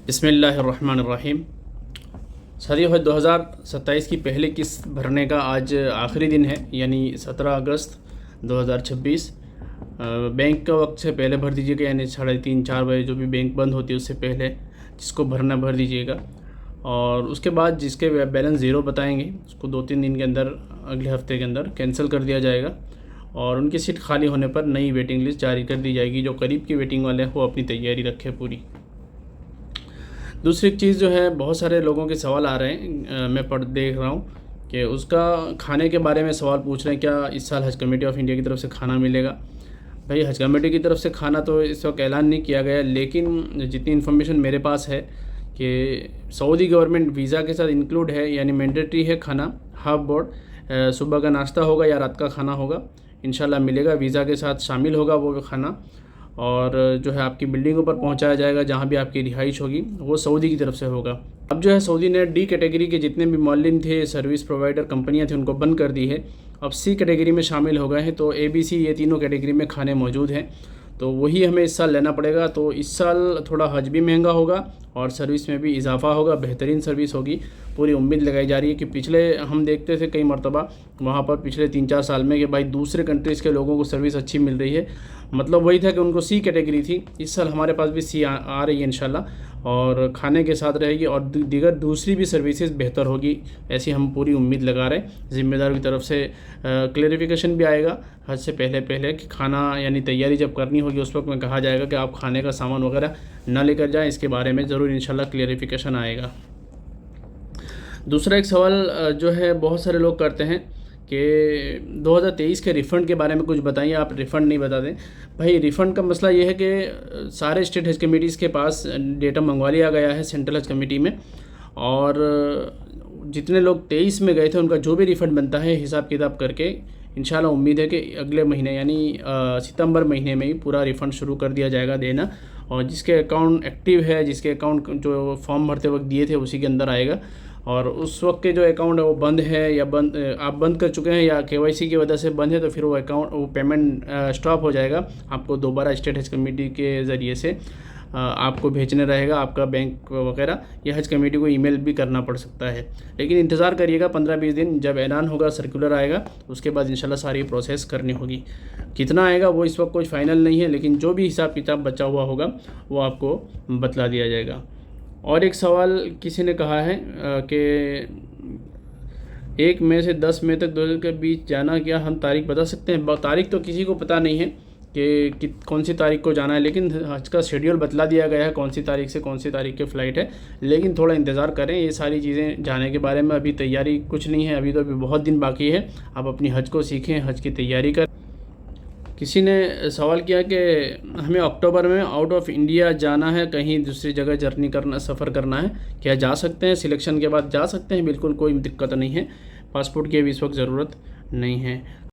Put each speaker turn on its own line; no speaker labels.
बिस्मिल्लाहिर्रहमानिर्रहीम। साथियों, 2027 की पहली किस्त भरने का आज आखिरी दिन है, यानी 17 अगस्त 2026। बैंक का वक्त से पहले भर दीजिएगा, यानी 3:30-4 बजे जो भी बैंक बंद होती है उससे पहले जिसको भरना भर दीजिएगा। और उसके बाद जिसके बैलेंस ज़ीरो बताएंगे उसको 2-3 दिन के अंदर, अगले हफ्ते के अंदर कैंसिल कर दिया जाएगा और उनकी सीट खाली होने पर नई वेटिंग लिस्ट जारी कर दी जाएगी। जो करीब की वेटिंग वाले हैं वो अपनी तैयारी रखें पूरी। दूसरी चीज़ जो है, बहुत सारे लोगों के सवाल आ रहे हैं, मैं देख रहा हूँ कि उसका खाने के बारे में सवाल पूछ रहे हैं, क्या इस साल हज कमेटी ऑफ इंडिया की तरफ से खाना मिलेगा। भाई, हज कमेटी की तरफ से खाना तो इस वक्त ऐलान नहीं किया गया, लेकिन जितनी इन्फॉर्मेशन मेरे पास है कि सऊदी गवर्नमेंट वीज़ा के साथ इंक्लूड है, यानी मैंडेटरी है खाना। हाफ बोर्ड सुबह का नाश्ता होगा या रात का खाना होगा, इंशाल्लाह मिलेगा, वीज़ा के साथ शामिल होगा वो खाना। और जो है आपकी बिल्डिंगों पर पहुंचाया जाएगा, जहां भी आपकी रिहाइश होगी वो सऊदी की तरफ से होगा। अब जो है सऊदी ने डी कैटेगरी के जितने भी मौलिन थे, सर्विस प्रोवाइडर कंपनियां थी, उनको बंद कर दी है। अब सी कैटेगरी में शामिल हो गए हैं। तो ABC ये तीनों कैटेगरी में खाने मौजूद हैं, तो वही हमें इस साल लेना पड़ेगा। तो इस साल थोड़ा हज भी महंगा होगा और सर्विस में भी इजाफा होगा, बेहतरीन सर्विस होगी। पूरी उम्मीद लगाई जा रही है कि पिछले हम देखते थे कई मरतबा वहाँ पर पिछले 3-4 साल में कि भाई दूसरे कंट्रीज़ के लोगों को सर्विस अच्छी मिल रही है, मतलब वही था कि उनको सी कैटेगरी थी। इस साल हमारे पास भी सी आ रही है इंशाल्लाह, और खाने के साथ रहेगी और दीगर दूसरी भी सर्विसेज बेहतर होगी, ऐसी हम पूरी उम्मीद लगा रहे हैं। ज़िम्मेदार की तरफ से क्लेरिफिकेशन भी आएगा हज से पहले कि खाना यानी तैयारी जब करनी होगी उस वक्त में कहा जाएगा कि आप खाने का सामान वगैरह ना लेकर जाएं। इसके बारे में ज़रूर इंशाल्लाह क्लेरिफिकेशन आएगा। दूसरा एक सवाल जो है बहुत सारे लोग करते हैं कि 2023 के रिफ़ंड के बारे में कुछ बताइए, आप रिफ़ंड नहीं बता दें। भाई, रिफ़ंड का मसला ये है कि सारे स्टेट हज कमेटीज़ के पास डेटा मंगवा लिया गया है सेंट्रल हज कमेटी में, और जितने लोग 23 में गए थे उनका जो भी रिफ़ंड बनता है हिसाब किताब करके इंशाल्लाह उम्मीद है कि अगले महीने यानी सितंबर महीने में ही पूरा रिफ़ंड शुरू कर दिया जाएगा देना। और जिसके अकाउंट एक्टिव है, जिसके अकाउंट जो फॉर्म भरते वक्त दिए थे उसी के अंदर आएगा। और उस वक्त के जो अकाउंट है वो बंद है या आप बंद कर चुके हैं या KYC की वजह से बंद है, तो फिर वो पेमेंट स्टॉप हो जाएगा। आपको दोबारा स्टेट हज कमेटी के ज़रिए से आपको भेजने रहेगा आपका बैंक वगैरह, या हज कमेटी को ईमेल भी करना पड़ सकता है। लेकिन इंतज़ार करिएगा 15-20 दिन, जब ऐलान होगा, सर्कुलर आएगा, उसके बाद इंशाल्लाह सारी प्रोसेस करनी होगी। कितना आएगा वो इस वक्त कुछ फाइनल नहीं है, लेकिन जो भी हिसाब किताब बचा हुआ होगा वो आपको बतला दिया जाएगा। और एक सवाल किसी ने कहा है कि 1 मई से 10 मई तक 2 के बीच जाना, क्या हम तारीख बता सकते हैं? तारीख तो किसी को पता नहीं है कि कौन सी तारीख को जाना है, लेकिन हज का शेड्यूल बतला दिया गया है कौन सी तारीख से कौन सी तारीख की फ़्लाइट है। लेकिन थोड़ा इंतज़ार करें, ये सारी चीज़ें जाने के बारे में अभी तैयारी कुछ नहीं है, अभी तो बहुत दिन बाकी है। आप अपनी हज को सीखें, हज की तैयारी करें। किसी ने सवाल किया कि हमें अक्टूबर में आउट ऑफ इंडिया जाना है, कहीं दूसरी जगह जर्नी करना, सफ़र करना है, क्या जा सकते हैं? सिलेक्शन के बाद जा सकते हैं, बिल्कुल कोई दिक्कत नहीं है। पासपोर्ट की अभी इस वक्त ज़रूरत नहीं है।